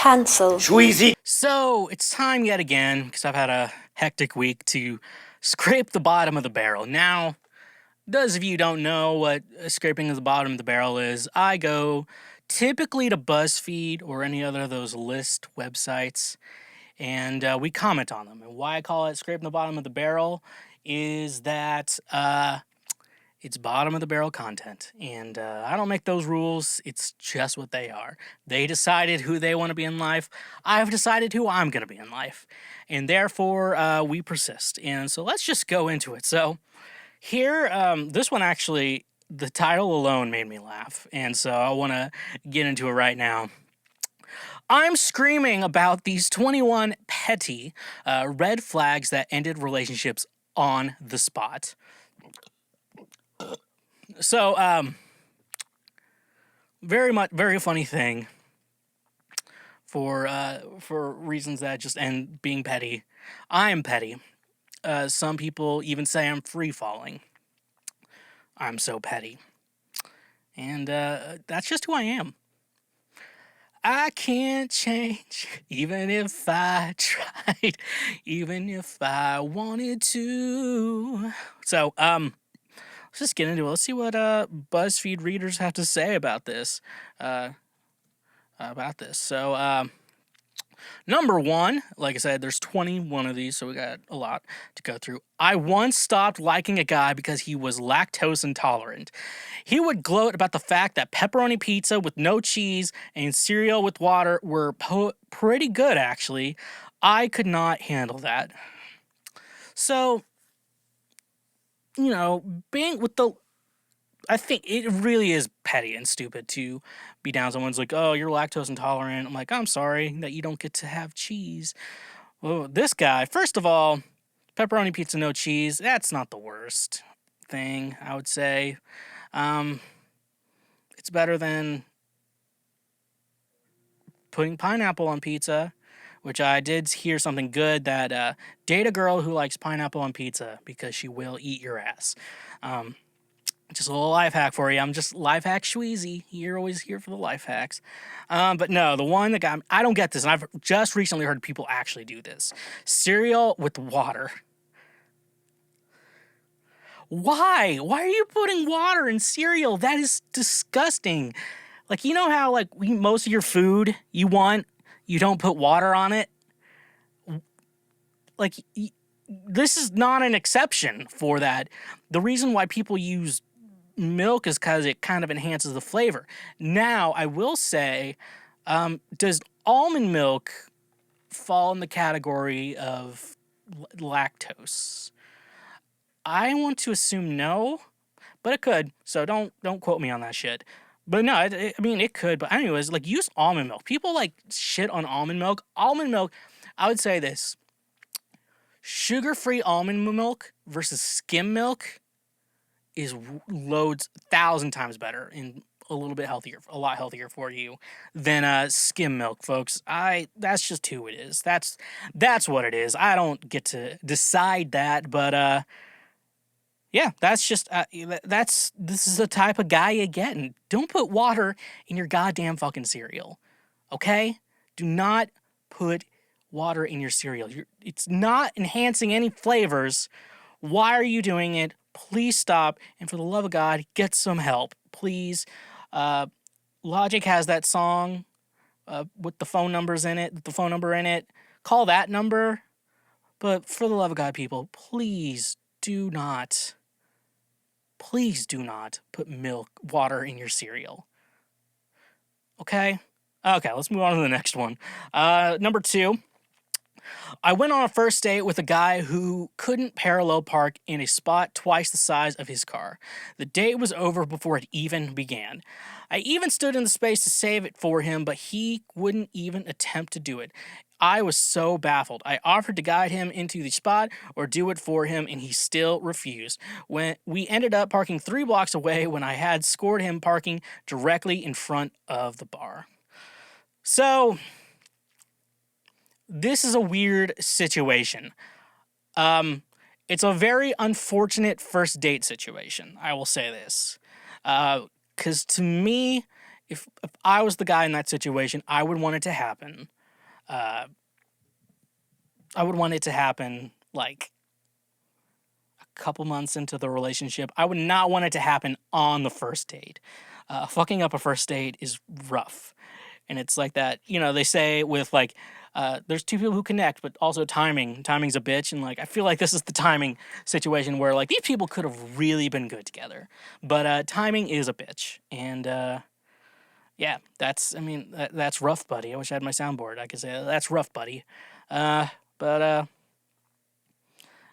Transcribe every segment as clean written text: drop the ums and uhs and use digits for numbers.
Cancel. Schweezy. So it's time yet again, because I've had a hectic week, to scrape the bottom of the barrel. Now, those of you who don't know what scraping of the bottom of the barrel is, I go typically to Buzzfeed or any other of those list websites, and we comment on them. And why I call it scraping the bottom of the barrel is that it's bottom of the barrel content, and I don't make those rules. It's just what they are. They decided who they want to be in life. I've decided who I'm going to be in life, and therefore we persist. And so let's just go into it. So here, this one actually, the title alone made me laugh, and so I want to get into it right now. I'm screaming about these 21 petty red flags that ended relationships on the spot. So, very funny thing for reasons that just end being petty. I am petty. Some people even say I'm free falling. I'm so petty. And that's just who I am. I can't change, even if I tried, even if I wanted to. So, let's just get into it. Let's see what BuzzFeed readers have to say about this. So, number one, like I said, there's 21 of these, so we got a lot to go through. I once stopped liking a guy because he was lactose intolerant. He would gloat about the fact that pepperoni pizza with no cheese and cereal with water were pretty good, actually. I could not handle that. So, you know, being with the... I think it really is petty and stupid to be down. Someone's like, oh, you're lactose intolerant. I'm like, I'm sorry that you don't get to have cheese. Well, this guy, first of all, pepperoni pizza, no cheese. That's not the worst thing, I would say. It's better than putting pineapple on pizza, which I did hear something good that date a girl who likes pineapple on pizza because she will eat your ass. Just a little life hack for you. I'm just life hack Schweezy. You're always here for the life hacks. But no, the one that got me, I don't get this, and I've just recently heard people actually do this. Cereal with water. Why? Why are you putting water in cereal? That is disgusting. Like, you know how, like, most of your food you don't put water on it? Like, this is not an exception for that. The reason why people use milk is because it kind of enhances the flavor. Now, I will say, does almond milk fall in the category of lactose? I want to assume no, but it could. So don't quote me on that shit. But no, I mean, it could. But anyways, like, use almond milk. People like shit on almond milk. Almond milk, I would say this. Sugar-free almond milk versus skim milk is loads, 1,000 times better and a lot healthier for you than skim milk, folks. That's just who it is. That's what it is. I don't get to decide that, but yeah, that's just this is the type of guy you get. And don't put water in your goddamn fucking cereal, okay? Do not put water in your cereal. It's not enhancing any flavors. Why are you doing it? Please stop, and for the love of God, get some help, please. Logic has that song with the phone number in it. Call that number, but for the love of God, people, please do not put water in your cereal. Okay, let's move on to the next one. Number 2. I went on a first date with a guy who couldn't parallel park in a spot twice the size of his car. The date was over before it even began. I even stood in the space to save it for him, but he wouldn't even attempt to do it. I was so baffled. I offered to guide him into the spot or do it for him, and he still refused. When we ended up parking 3 blocks away when I had scored him parking directly in front of the bar. So, this is a weird situation. It's a very unfortunate first date situation, I will say this. Because to me, if I was the guy in that situation, I would want it to happen Uh, I would want it to happen like a couple months into the relationship. I would not want it to happen on the first date. Fucking up a first date is rough. And it's like that, they say with like, there's two people who connect, but also timing's a bitch. And like, I feel like this is the timing situation where like these people could have really been good together, but timing is a bitch. And yeah, that's rough, buddy. I wish I had my soundboard. I could say that's rough, buddy. But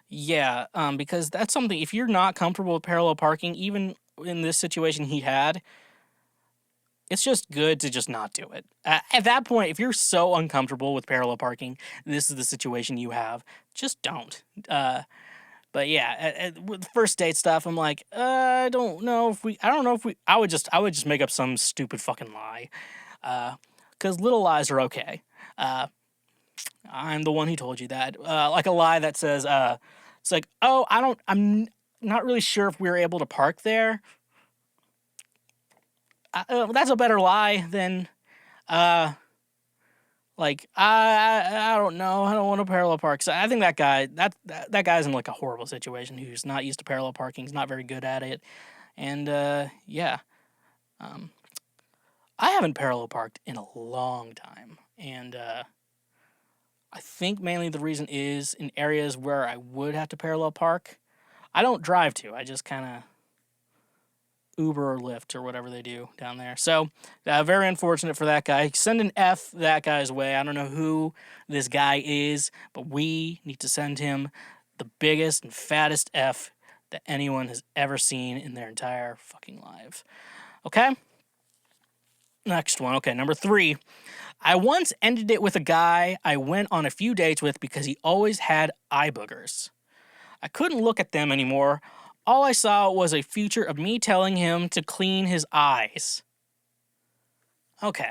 yeah, because that's something, if you're not comfortable with parallel parking, even in this situation he had, it's just good to just not do it. At that point, if you're so uncomfortable with parallel parking, this is the situation you have, just don't. But yeah, with first date stuff, I'm like, I don't know if we, I would just make up some stupid fucking lie. Because little lies are okay. I'm the one who told you that. Like a lie that says, it's like, oh, I'm not really sure if we were able to park there. That's a better lie than, like, I don't know. I don't want to parallel park. So I think that guy's in like a horrible situation who's not used to parallel parking. He's not very good at it. And, yeah. I haven't parallel parked in a long time. And, I think mainly the reason is in areas where I would have to parallel park, I don't drive to. I just kind of Uber or Lyft or whatever they do down there. So, very unfortunate for that guy. Send an F that guy's way. I don't know who this guy is, but we need to send him the biggest and fattest F that anyone has ever seen in their entire fucking lives. Okay? Next one. Okay, number 3. I once ended it with a guy I went on a few dates with because he always had eye boogers. I couldn't look at them anymore. All I saw was a future of me telling him to clean his eyes. Okay.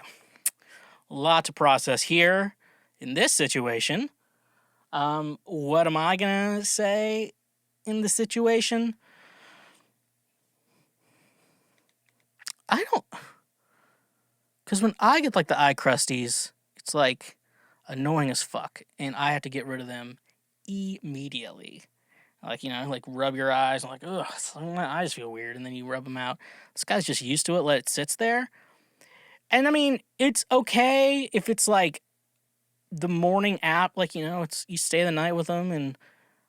A lot to process here in this situation. What am I going to say in the situation? I don't... Because when I get like the eye crusties, it's like annoying as fuck. And I have to get rid of them immediately. Like, like rub your eyes. I'm like, ugh, my eyes feel weird. And then you rub them out. This guy's just used to it. Let it sit there. And I mean, it's okay if it's like the morning app. Like, it's you stay the night with him and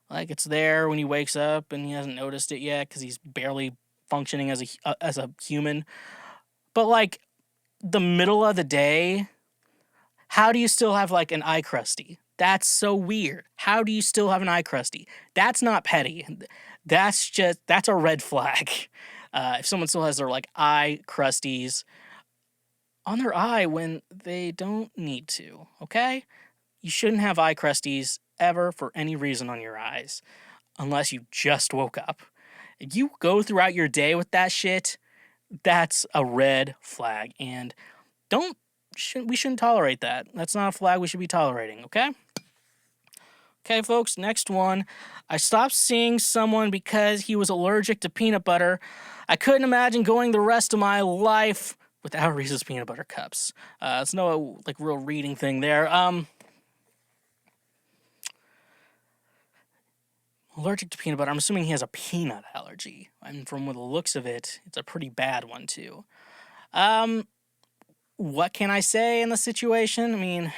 like it's there when he wakes up and he hasn't noticed it yet because he's barely functioning as a human. But like the middle of the day, how do you still have like an eye crusty? That's so weird. How do you still have an eye crusty? That's not petty. That's a red flag. If someone still has their like eye crusties on their eye when they don't need to, okay? You shouldn't have eye crusties ever for any reason on your eyes unless you just woke up. If you go throughout your day with that shit, that's a red flag. And we shouldn't tolerate that. That's not a flag we should be tolerating, okay? Okay, folks, next one. I stopped seeing someone because he was allergic to peanut butter. I couldn't imagine going the rest of my life without Reese's peanut butter cups. It's no, like, real reading thing there. Allergic to peanut butter. I'm assuming he has a peanut allergy. And from the looks of it, it's a pretty bad one, too. What can I say in the situation? I mean...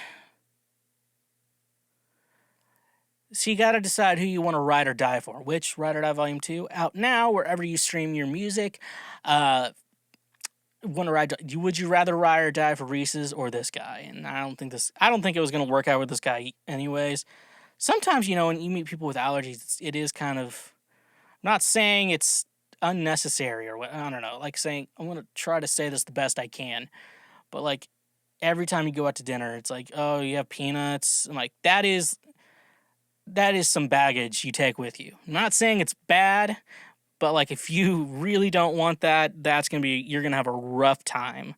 So you got to decide who you want to ride or die for. Which Ride or Die Volume 2 out now wherever you stream your music. Would you rather ride or die for Reese's or this guy? And I don't think it was going to work out with this guy anyways. Sometimes, when you meet people with allergies, it is kind of, I'm not saying it's unnecessary or what, I don't know, like saying, I'm going to try to say this the best I can. But like every time you go out to dinner, it's like, oh, you have peanuts. I'm like, that is some baggage you take with you. I'm not saying it's bad, but like if you really don't want that, you're gonna have a rough time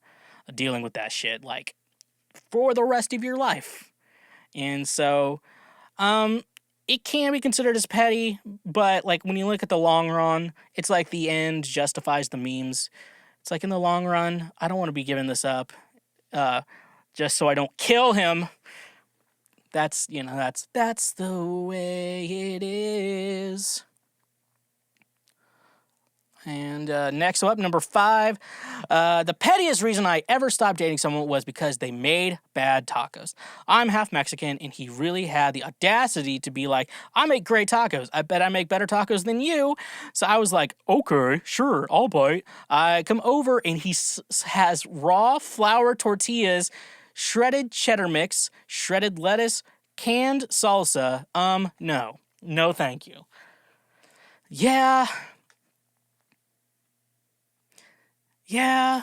dealing with that shit, like for the rest of your life. And so, it can be considered as petty, but like when you look at the long run, it's like the end justifies the memes. It's like in the long run, I don't want to be giving this up, just so I don't kill him. That's the way it is. And next up, number 5, the pettiest reason I ever stopped dating someone was because they made bad tacos. I'm half Mexican, and he really had the audacity to be like, I make great tacos. I bet I make better tacos than you. So I was like, okay, sure, I'll bite. I come over, and he has raw flour tortillas, shredded cheddar mix, shredded lettuce, canned salsa. No. No, thank you. Yeah, Yeah,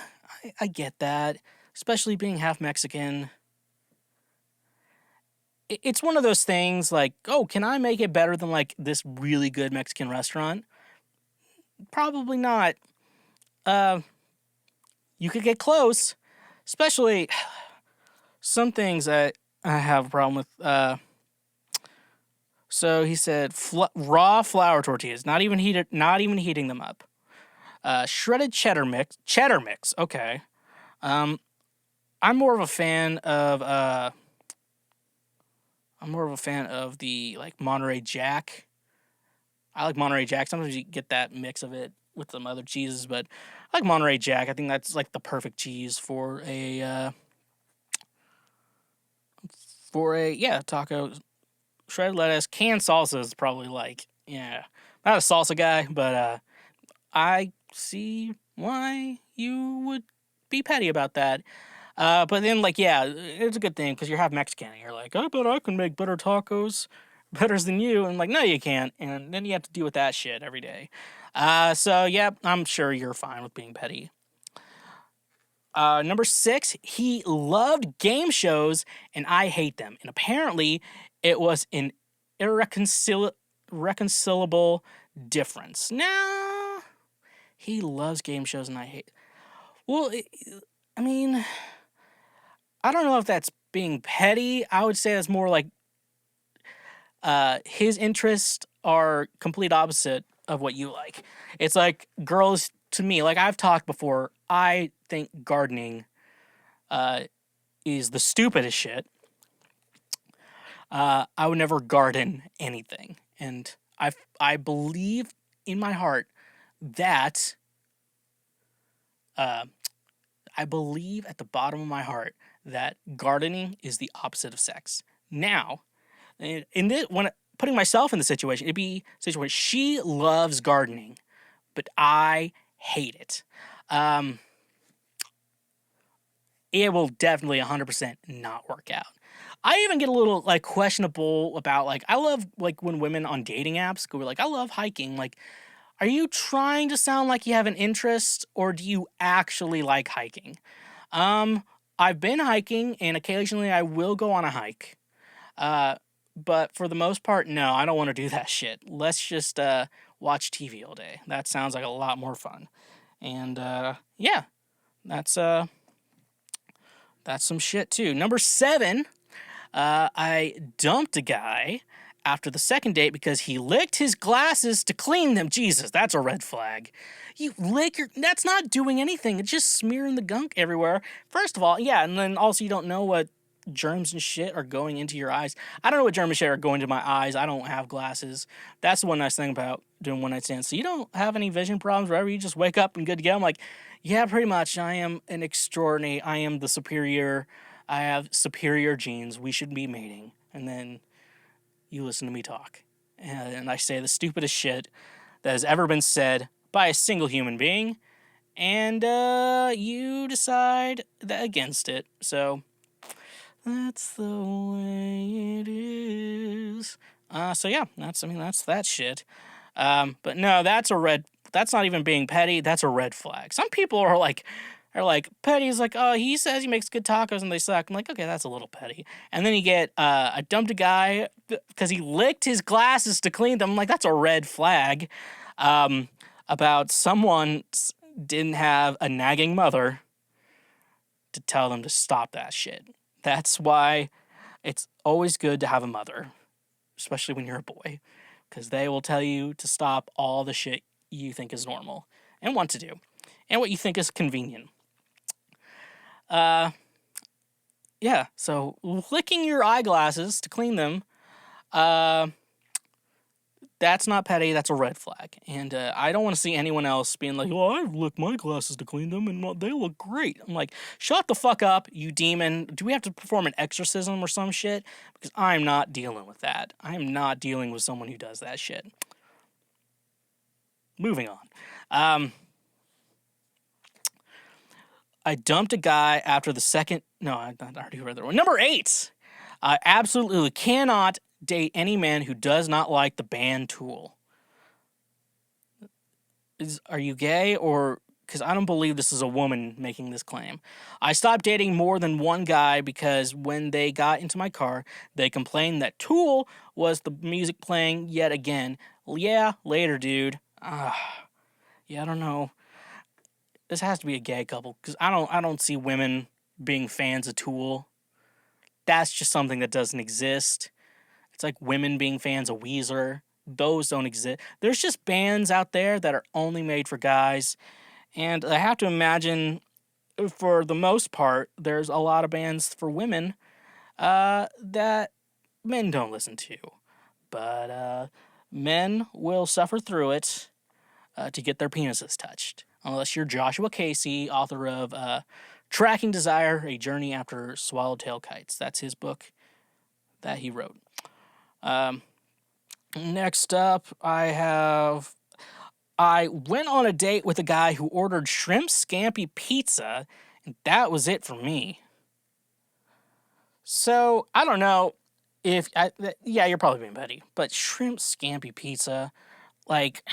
I get that. Especially being half Mexican. It's one of those things like, oh, can I make it better than like this really good Mexican restaurant? Probably not. Uh, you could get close. Especially some things that I have a problem with. So he said raw flour tortillas, not even heating them up. Shredded cheddar mix. Okay. Um, I'm more of a fan of the like Monterey Jack. I like Monterey Jack. Sometimes you get that mix of it with some other cheeses, but I like Monterey Jack. I think that's like the perfect cheese for a taco. Shredded lettuce, canned salsa is probably like not a salsa guy, but I see why you would be petty about that. But then, like, yeah, it's a good thing because you're half Mexican. And you're like, I bet I can make better tacos, better than you. And I'm like, no, you can't. And then you have to deal with that shit every day. So, yeah, I'm sure you're fine with being petty. Number 6, he loved game shows, and I hate them. And apparently, it was an irreconcilable difference. Now, he loves game shows, and I hate. Well, I mean, I don't know if that's being petty. I would say that's more like his interests are complete opposite of what you like. It's like girls to me, like I've talked before, I think gardening is the stupidest shit. I would never garden anything. And I believe in my heart that uh, I believe at the bottom of my heart that gardening is the opposite of sex. Now, in this, when putting myself in the situation, it'd be a situation she loves gardening, but I hate it. Um, it will definitely 100% not work out. I even get a little like questionable about like I love like when women on dating apps go like I love hiking. Like, are you trying to sound like you have an interest or do you actually like hiking? Um, I've been hiking and occasionally I will go on a hike. Uh, but for the most part, no, I don't want to do that shit. Let's just watch TV all day. That sounds like a lot more fun. And yeah, that's uh that's some shit too. Number 7, I dumped a guy after the second date because he licked his glasses to clean them. Jesus, that's a red flag. You lick your. That's not doing anything. It's just smearing the gunk everywhere. First of all, yeah, and then also you don't know what germs and shit are going into your eyes. I don't know what germs and shit are going to my eyes. I don't have glasses. That's the one nice thing about doing one night stands. So you don't have any vision problems wherever you just wake up and good to go. I'm like, yeah, pretty much. I am an extraordinary. I am the superior. I have superior genes. We should be mating. And then you listen to me talk. And I say the stupidest shit that has ever been said by a single human being. And you decide against it. So that's the way it is. So yeah, that's that shit. But no, that's not even being petty. That's a red flag. Some people are like petty is like, oh, he says he makes good tacos and they suck. I'm like, okay, that's a little petty. And then you get I dumped a guy because he licked his glasses to clean them. I'm like, that's a red flag. About someone didn't have a nagging mother to tell them to stop that shit. That's why it's always good to have a mother, especially when you're a boy, because they will tell you to stop all the shit you think is normal and want to do and what you think is convenient. Yeah, so licking your eyeglasses to clean them, uh, that's not petty. That's a red flag, and I don't want to see anyone else being like, "Well, I lick my glasses to clean them, and they look great." I'm like, "Shut the fuck up, you demon! Do we have to perform an exorcism or some shit? Because I'm not dealing with that. I am not dealing with someone who does that shit." Moving on. I dumped a guy after the second. No, I already read that one. Number 8. I absolutely cannot date any man who does not like the band Tool. Are you gay or? Because I don't believe this is a woman making this claim. I stopped dating more than one guy because when they got into my car, they complained that Tool was the music playing yet again. Yeah, later, dude. Yeah, I don't know. This has to be a gay couple because I don't see women being fans of Tool. That's just something that doesn't exist. It's like women being fans of Weezer. Those don't exist. There's just bands out there that are only made for guys. And I have to imagine, for the most part, there's a lot of bands for women that men don't listen to. But men will suffer through it to get their penises touched. Unless you're Joshua Casey, author of Tracking Desire, A Journey After Swallowtail Kites. That's his book that he wrote. Next up, I went on a date with a guy who ordered shrimp scampi pizza, and that was it for me. So, I don't know if, yeah, you're probably being petty, but shrimp scampi pizza, like,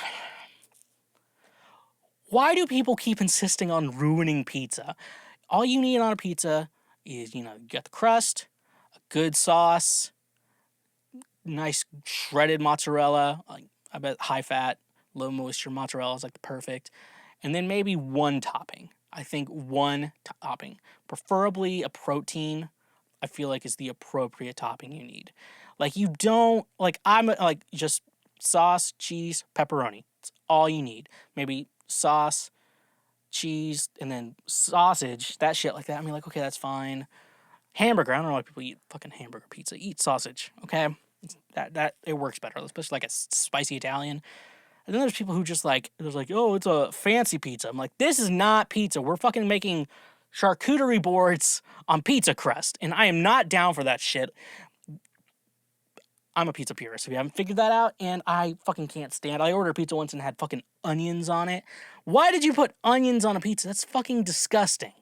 why do people keep insisting on ruining pizza? All you need on a pizza is, you get the crust, a good sauce, nice shredded mozzarella, like, I bet high fat, low moisture mozzarella is like the perfect, and then maybe one topping. I think one topping, preferably a protein, I feel like is the appropriate topping you need. Like you don't, like I'm like just sauce, cheese, pepperoni. It's all you need. Maybe sauce, cheese, and then sausage, that shit like that. I mean, like, okay, that's fine. Hamburger, I don't know why people eat fucking hamburger pizza. Eat sausage, okay? That it works better, especially like a spicy Italian. And then there's people who just like, there's like, oh, it's a fancy pizza. I'm like, this is not pizza. We're fucking making charcuterie boards on pizza crust, and I am not down for that shit. I'm a pizza purist, if you haven't figured that out, and I fucking can't stand it. I ordered pizza once and had fucking onions on it. Why did you put onions on a pizza? That's fucking disgusting.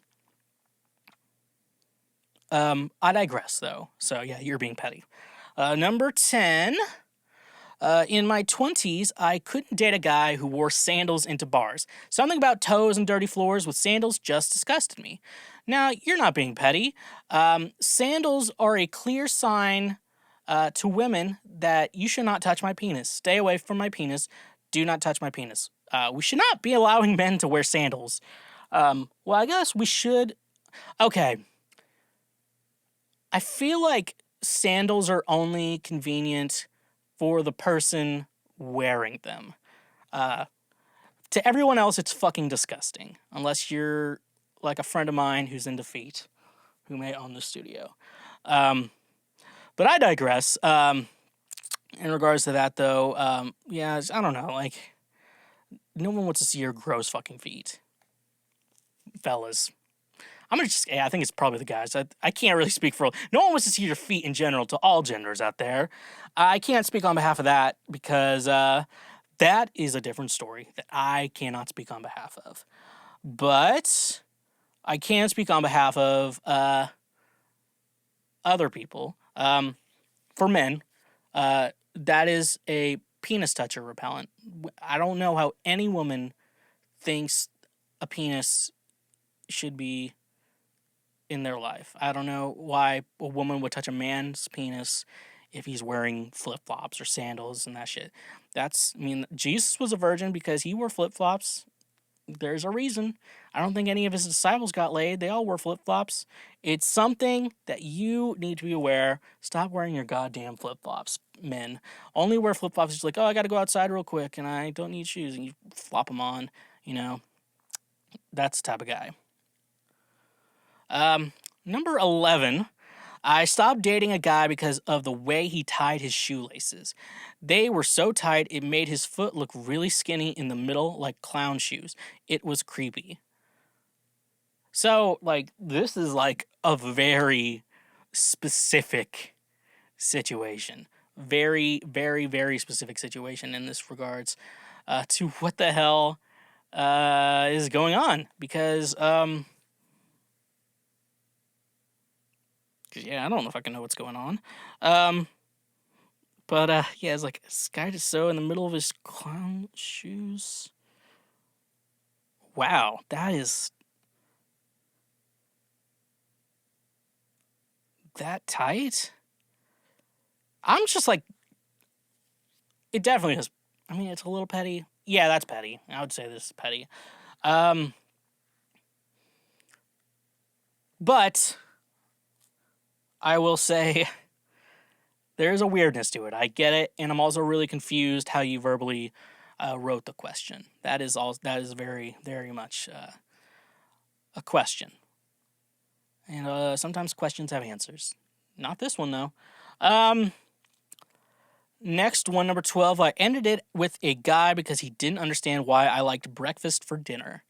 I digress, though. So, yeah, you're being petty. Number 10. In my 20s, I couldn't date a guy who wore sandals into bars. Something about toes and dirty floors with sandals just disgusted me. Now, you're not being petty. Sandals are a clear sign to women that you should not touch my penis. Stay away from my penis. Do not touch my penis. We should not be allowing men to wear sandals. Well, I guess we should. Okay. I feel like sandals are only convenient for the person wearing them. To everyone else, it's fucking disgusting. Unless you're like a friend of mine who's into feet, who may own the studio. But I digress. In regards to that, though, yeah, I don't know. Like, no one wants to see your gross fucking feet. Fellas. I think it's probably the guys. I can't really speak for, no one wants to see your feet in general to all genders out there. I can't speak on behalf of that because that is a different story that I cannot speak on behalf of. But I can speak on behalf of other people. For men, that is a penis toucher repellent. I don't know how any woman thinks a penis should be in their life. I don't know why a woman would touch a man's penis if he's wearing flip-flops or sandals and that shit. Jesus was a virgin because he wore flip-flops. There's a reason. I don't think any of his disciples got laid. They all wore flip-flops. It's something that you need to be aware. Stop wearing your goddamn flip-flops, men. Only wear flip-flops if you're like, oh, I gotta go outside real quick and I don't need shoes, and you flop them on, That's the type of guy. Number 11, I stopped dating a guy because of the way he tied his shoelaces. They were so tight it made his foot look really skinny in the middle like clown shoes. It was creepy. So, like, this is like a very specific situation. Very, very, very specific situation in this regards to what the hell is going on. Because, 'cause, yeah, I don't know if I can know what's going on. Um, but, yeah, it's like, this guy just so in the middle of his clown shoes. Wow, that is that tight? I'm just like, it definitely is. I mean, it's a little petty. Yeah, that's petty. I would say this is petty. Um, but I will say there's a weirdness to it. I get it, and I'm also really confused how you verbally wrote the question. That is all. That is very, very much a question, and sometimes questions have answers. Not this one though. Um, Next one, number 12. I ended it with a guy because he didn't understand why I liked breakfast for dinner,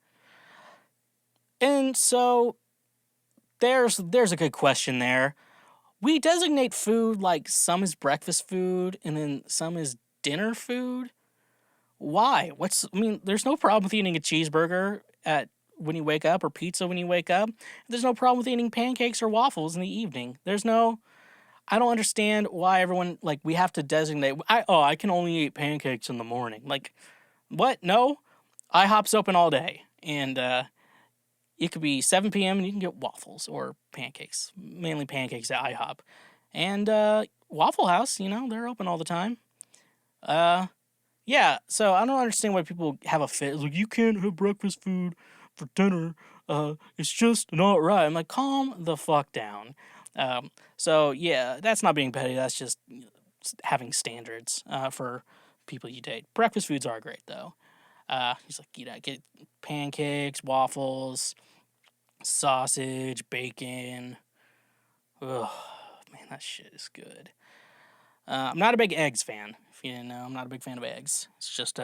and so there's a good question there. We designate food like some is breakfast food and then some is dinner food. Why? I mean, there's no problem with eating a cheeseburger at when you wake up or pizza when you wake up. There's no problem with eating pancakes or waffles in the evening. I don't understand why everyone like we have to designate I can only eat pancakes in the morning. Like what? No. IHOP's open all day and it could be 7 p.m. and you can get waffles or pancakes, mainly pancakes at IHOP. And Waffle House, they're open all the time. Uh, yeah, so I don't understand why people have a fit. Like, you can't have breakfast food for dinner. It's just not right. I'm like, calm the fuck down. So, yeah, that's not being petty. That's just having standards for people you date. Breakfast foods are great, though. He's like, get pancakes, waffles, sausage, bacon. Ugh, man, that shit is good. I'm not a big eggs fan. If you didn't know, I'm not a big fan of eggs. It's just,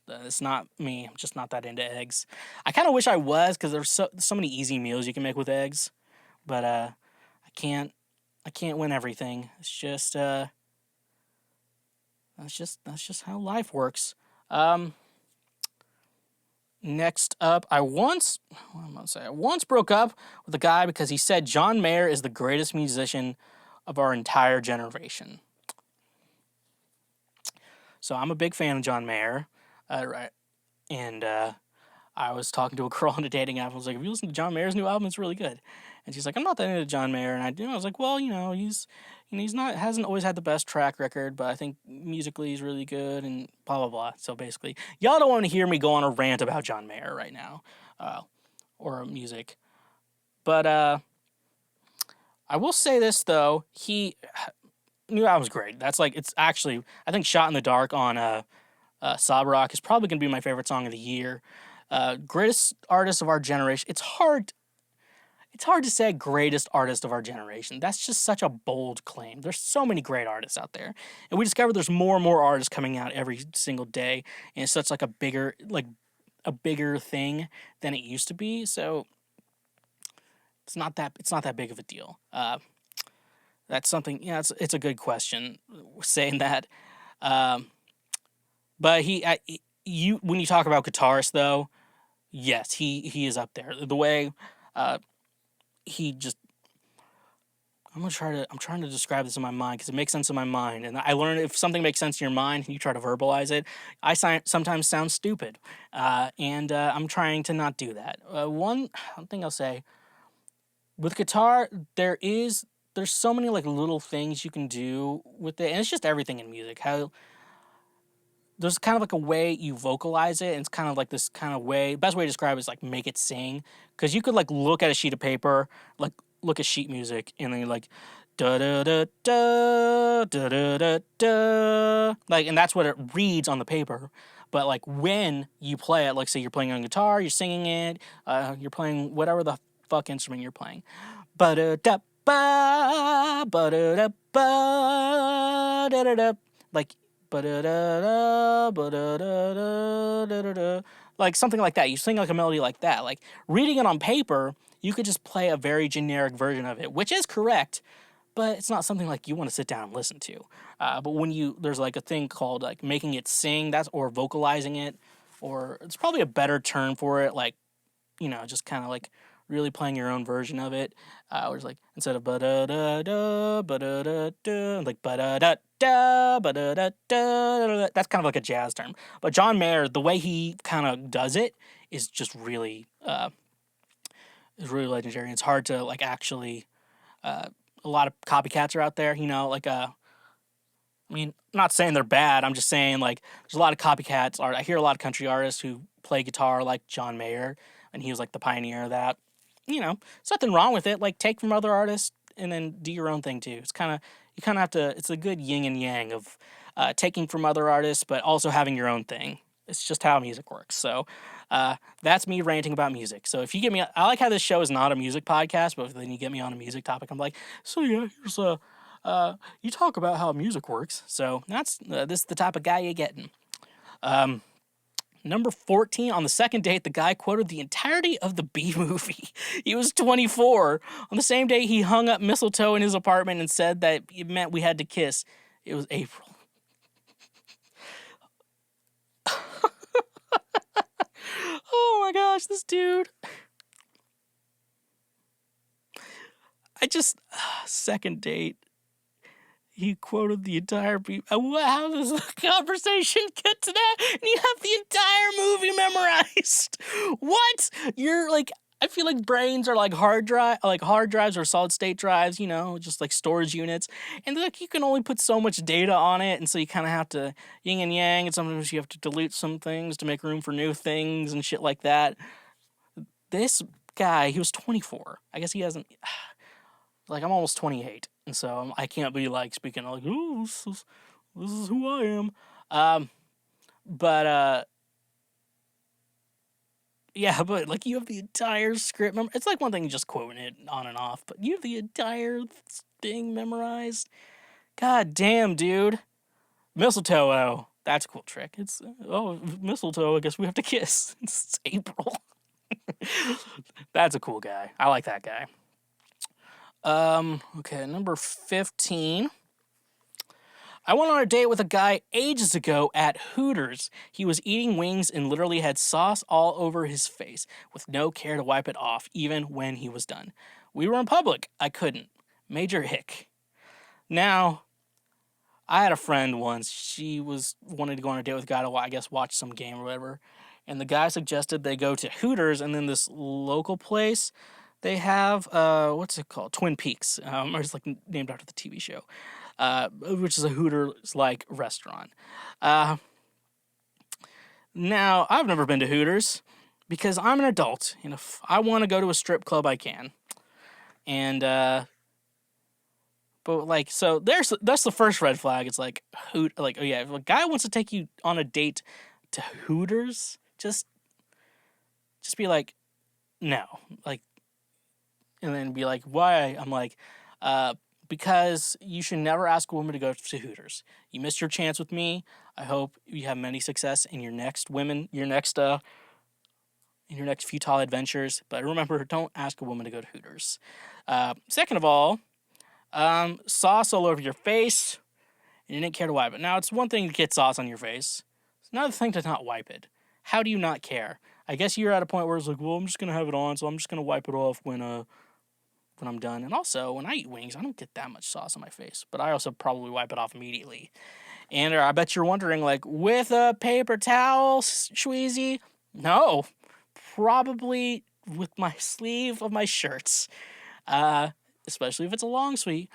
it's not me. I'm just not that into eggs. I kind of wish I was because there's so many easy meals you can make with eggs, but I can't. I can't win everything. It's just, that's just how life works. Um, Next up, I once broke up with a guy because he said John Mayer is the greatest musician of our entire generation. So I'm a big fan of John Mayer, right? And I was talking to a girl on a dating app. I was like, "Have you listened to John Mayer's new album? It's really good." And she's like, "I'm not that into John Mayer." And I was like, "Well, he's not hasn't always had the best track record, but I think musically he's really good." And blah blah blah. So basically, y'all don't want to hear me go on a rant about John Mayer right now, or music. But I will say this though, he new album's great. That's like it's actually I think "Shot in the Dark" on Sob Rock is probably gonna be my favorite song of the year. Greatest artist of our generation. It's hard. It's hard to say greatest artist of our generation. That's just such a bold claim. There's so many great artists out there, and we discover there's more and more artists coming out every single day, and it's such like a bigger thing than it used to be. So it's not that big of a deal. That's something. Yeah, it's a good question saying that. Um, but you when you talk about guitarists though, yes, he is up there. The way uh, he just I'm trying to describe this in my mind because it makes sense in my mind. And I learned if something makes sense in your mind and you try to verbalize it, sometimes sound stupid. And I'm trying to not do that. One thing I'll say with guitar, there's so many like little things you can do with it, and it's just everything in music. How there's kind of like a way you vocalize it, and it's kind of like this kind of way. Best way to describe it is like make it sing, because you could like look at a sheet of paper, like look at sheet music, and then you're like da da da da da da da da, like, and that's what it reads on the paper. But like when you play it, like say you're playing on guitar, you're singing it, you're playing whatever the fuck instrument you're playing, ba da da ba ba da da ba da da da, like ba da da da ba da da da da da, like something like that. You sing like a melody like that. Like reading it on paper, you could just play a very generic version of it, which is correct, but it's not something like you want to sit down and listen to. But when there's like a thing called like making it sing, that's or vocalizing it, or it's probably a better term for it, like just kind of like really playing your own version of it. Where it's like instead of ba da da da ba da da da, like ba da da da ba da da da, that's kind of like a jazz term. But John Mayer, the way he kind of does it is just really legendary. It's hard to like actually. A lot of copycats are out there, like I mean, I'm not saying they're bad. I'm just saying like there's a lot of copycats. Or I hear a lot of country artists who play guitar like John Mayer, and he was like the pioneer of that. There's nothing wrong with it. Like take from other artists and then do your own thing too. It's kind of you kind of have to. It's a good yin and yang of taking from other artists, but also having your own thing. It's just how music works. So that's me ranting about music. So if you get me, I like how this show is not a music podcast, but then you get me on a music topic, I'm like, so yeah, here's you talk about how music works. So that's this is the type of guy you're getting. Number 14, on the second date, the guy quoted the entirety of the Bee Movie. He was 24. On the same day, he hung up mistletoe in his apartment and said that it meant we had to kiss. It was April. Oh my gosh, this dude. Second date. He quoted the entire how does the conversation get to that? And you have the entire movie memorized. What? You're like, I feel like brains are like hard drives or solid state drives, just like storage units. And like you can only put so much data on it, and so you kind of have to yin and yang, and sometimes you have to delete some things to make room for new things and shit like that. This guy, he was 24. I guess he hasn't. Like I'm almost 28, and so I can't be like speaking like, "Oh, this is who I am." But yeah, but like you have the entire script. It's like one thing just quoting it on and off, but you have the entire thing memorized. God damn, dude. Mistletoe, oh, that's a cool trick. It's mistletoe. I guess we have to kiss. It's April. That's a cool guy. I like that guy. Okay, number 15. I went on a date with a guy ages ago at Hooters. He was eating wings and literally had sauce all over his face with no care to wipe it off, even when he was done. We were in public. I couldn't. Major hick. Now, I had a friend once. She wanted to go on a date with a guy to, I guess, watch some game or whatever. And the guy suggested they go to Hooters, and then this local place they have, what's it called? Twin Peaks, or it's like named after the TV show, which is a Hooters-like restaurant. Now, I've never been to Hooters because I'm an adult, and if I want to go to a strip club, I can. And, but like, so that's the first red flag. It's like, oh yeah, if a guy wants to take you on a date to Hooters, just be like, no, like, and then be like, why? I'm like, because you should never ask a woman to go to Hooters. You missed your chance with me. I hope you have many success in your next futile adventures. But remember, don't ask a woman to go to Hooters. Second of all, sauce all over your face, and you didn't care to wipe it. Now, it's one thing to get sauce on your face. It's another thing to not wipe it. How do you not care? I guess you're at a point where it's like, well, I'm just going to have it on, so I'm just going to wipe it off when I'm done. And also, when I eat wings, I don't get that much sauce on my face, but I also probably wipe it off immediately. And I bet you're wondering, like, with a paper towel, Schweezy? No, probably with my sleeve of my shirts, especially if it's a long sleeve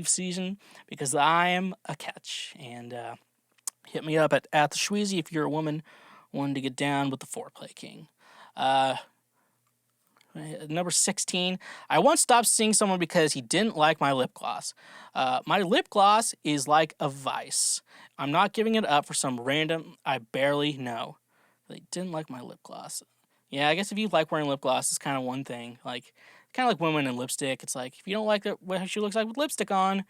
season, because I am a catch. And hit me up at the Schweezy if you're a woman wanting to get down with the foreplay king. Number 16, I once stopped seeing someone because he didn't like my lip gloss. My lip gloss is like a vice. I'm not giving it up for some random I barely know. They didn't like my lip gloss. Yeah, I guess if you like wearing lip gloss, it's kind of one thing. Like, kind of like women in lipstick. It's like, if you don't like what she looks like with lipstick on,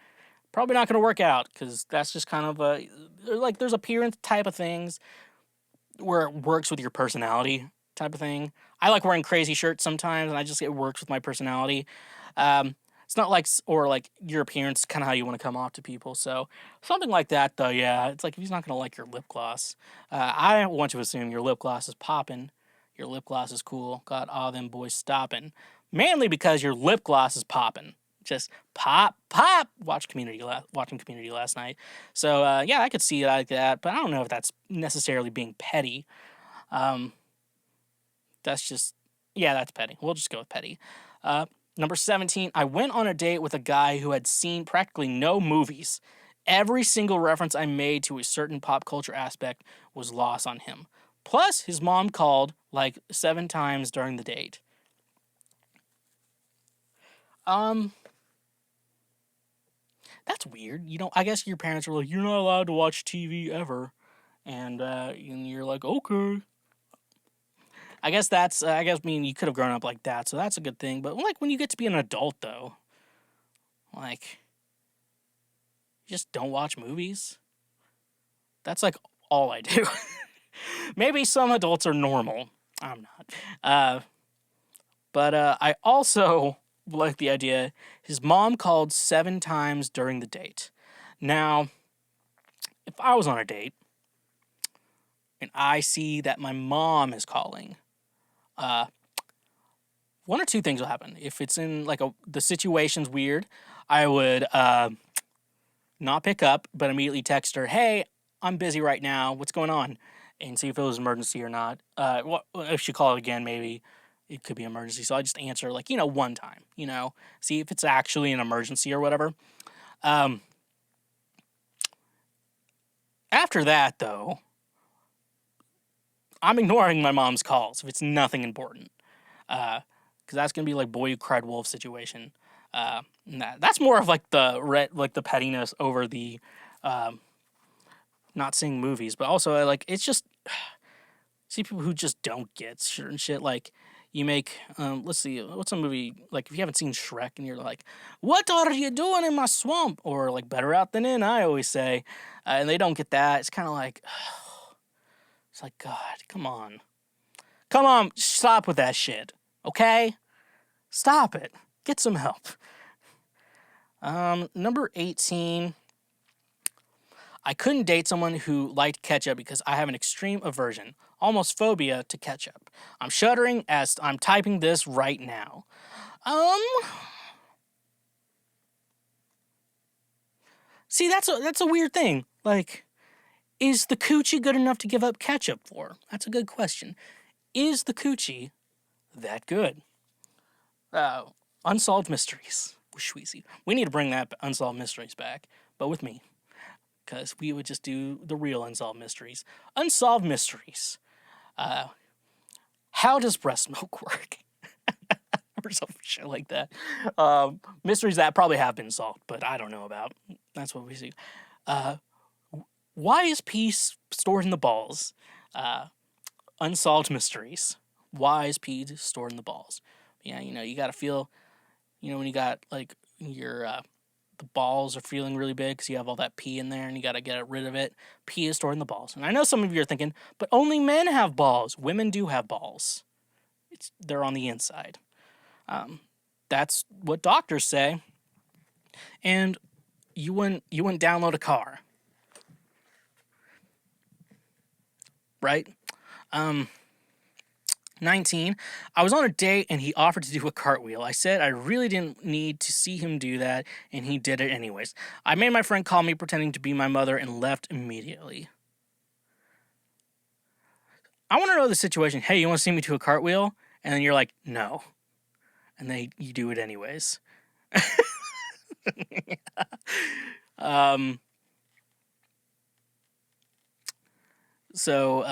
probably not going to work out, because that's just kind of like, there's appearance type of things where it works with your personality type of thing. I like wearing crazy shirts sometimes, and it works with my personality. It's not like, or like your appearance, kind of how you want to come off to people. So something like that, though, yeah. It's like, if he's not gonna like your lip gloss, I want to assume your lip gloss is popping, your lip gloss is cool. Got all them boys stopping, mainly because your lip gloss is popping. Just pop, pop. Watching Community last night. So yeah, I could see it like that, but I don't know if that's necessarily being petty. Um, that's just, yeah, that's petty. We'll just go with petty. Number 17, I went on a date with a guy who had seen practically no movies. Every single reference I made to a certain pop culture aspect was lost on him. Plus, his mom called like 7 times during the date. That's weird. I guess your parents were like, you're not allowed to watch TV ever. And you're like, okay. I mean, you could have grown up like that, so that's a good thing. But like, when you get to be an adult, though, like, you just don't watch movies. That's like all I do. Maybe some adults are normal. I'm not. But I also like the idea. His mom called 7 times during the date. Now, if I was on a date and I see that my mom is calling, one or two things will happen. If it's in like the situation's weird, I would not pick up, but immediately text her, "Hey, I'm busy right now. What's going on?" And see if it was an emergency or not. If she called again, maybe it could be an emergency. So I just answer like, one time, see if it's actually an emergency or whatever. After that, though, I'm ignoring my mom's calls if it's nothing important. Because that's going to be like boy who cried wolf situation. That's more of like the pettiness over the not seeing movies, but also like, it's just see people who just don't get certain shit. Like, you make let's see, what's a movie, like, if you haven't seen Shrek and you're like, what are you doing in my swamp, or like Better Out Than In, I always say, and they don't get that. It's kind of like, it's like, God, come on, stop with that shit, okay? Stop it. Get some help. Number 18. I couldn't date someone who liked ketchup because I have an extreme aversion, almost phobia, to ketchup. I'm shuddering as I'm typing this right now. See, that's a weird thing. Like, is the coochie good enough to give up ketchup for? That's a good question. Is the coochie that good? Unsolved Mysteries with Schweezy. We need to bring that Unsolved Mysteries back, but with me. Because we would just do the real Unsolved Mysteries. Unsolved Mysteries. How does breast milk work? Or some shit like that. Mysteries that probably have been solved, but I don't know about. That's what we see. Why is pee stored in the balls? Unsolved Mysteries. Why is pee stored in the balls? Yeah, you got to feel, when you got like your the balls are feeling really big because you have all that pee in there and you got to get rid of it. Pee is stored in the balls. And I know some of you are thinking, but only men have balls. Women do have balls. They're on the inside. That's what doctors say. And you wouldn't download a car, right? 19. I was on a date and he offered to do a cartwheel. I said I really didn't need to see him do that, and he did it anyways. I made my friend call me pretending to be my mother and left immediately. I want to know the situation. Hey, you want to see me do a cartwheel? And then you're like, no. And then you do it anyways. So,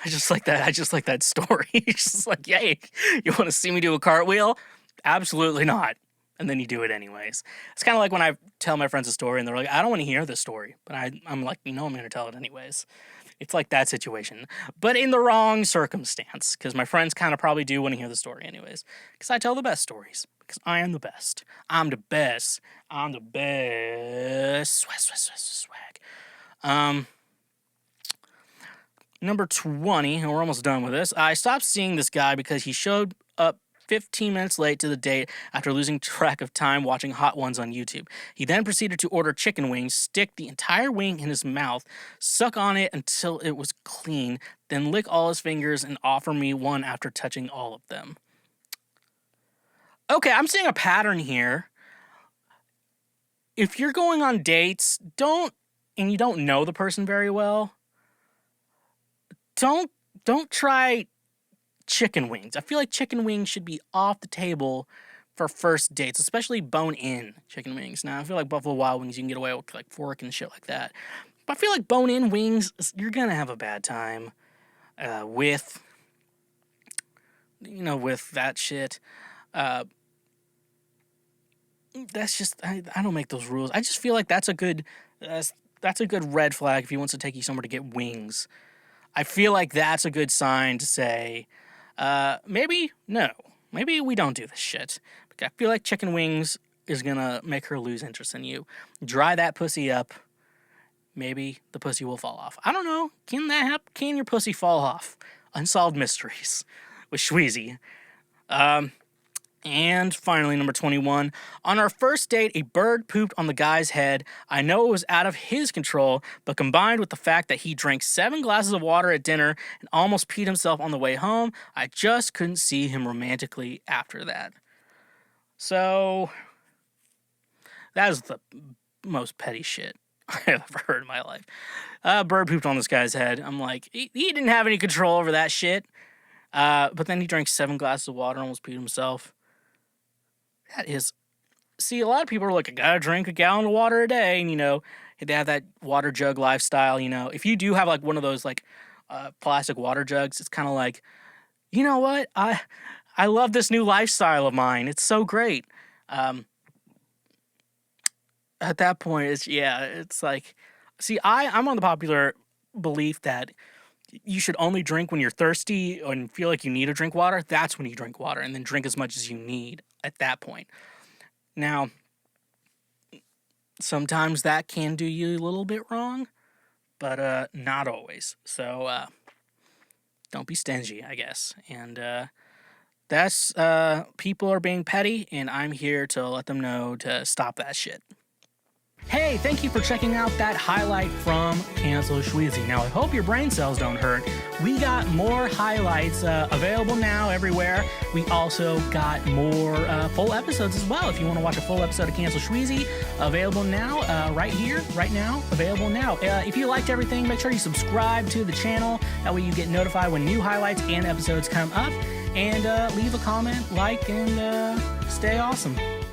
I just like that story. It's just like, yay, you want to see me do a cartwheel? Absolutely not. And then you do it anyways. It's kind of like when I tell my friends a story and they're like, I don't want to hear this story. But I'm like, I'm going to tell it anyways. It's like that situation, but in the wrong circumstance, because my friends kind of probably do want to hear the story anyways, because I tell the best stories, because I am the best. I'm the best. I'm the best. Swag, swag, swag, swag. Number 20, and we're almost done with this. I stopped seeing this guy because he showed up 15 minutes late to the date after losing track of time watching Hot Ones on YouTube. He then proceeded to order chicken wings, stick the entire wing in his mouth, suck on it until it was clean, then lick all his fingers and offer me one after touching all of them. Okay, I'm seeing a pattern here. If you're going on dates, and you don't know the person very well, don't try chicken wings. I feel like chicken wings should be off the table for first dates, especially bone-in chicken wings. Now, I feel like Buffalo Wild Wings, you can get away with like fork and shit like that. But I feel like bone-in wings, you're gonna have a bad time with that shit. That's just I don't make those rules. I just feel like that's a good red flag if he wants to take you somewhere to get wings. I feel like that's a good sign to say, maybe we don't do this shit. I feel like chicken wings is gonna make her lose interest in you. Dry that pussy up. Maybe the pussy will fall off. I don't know. Can that happen? Can your pussy fall off? Unsolved Mysteries with Schweezy. And finally, number 21. On our first date, a bird pooped on the guy's head. I know it was out of his control, but combined with the fact that he drank 7 glasses of water at dinner and almost peed himself on the way home, I just couldn't see him romantically after that. So, that is the most petty shit I've ever heard in my life. Bird pooped on this guy's head. I'm like, he didn't have any control over that shit. But then he drank 7 glasses of water and almost peed himself. That is, see, a lot of people are like, I gotta drink a gallon of water a day, and they have that water jug lifestyle. If you do have like one of those like plastic water jugs, it's kind of like, you know what, I love this new lifestyle of mine. It's so great. At that point, it's like, see, I'm on the popular belief that you should only drink when you're thirsty and feel like you need to drink water. That's when you drink water, and then drink as much as you need at that point. Now, sometimes that can do you a little bit wrong, but not always. So don't be stingy, I guess. And that's people are being petty, and I'm here to let them know to stop that shit. Hey, thank you for checking out that highlight from Cancel Schweezy. Now, I hope your brain cells don't hurt. We got more highlights available now everywhere. We also got more full episodes as well. If you want to watch a full episode of Cancel Schweezy, available now, right here, right now, available now. If you liked everything, make sure you subscribe to the channel. That way you get notified when new highlights and episodes come up. And leave a comment, like, and stay awesome.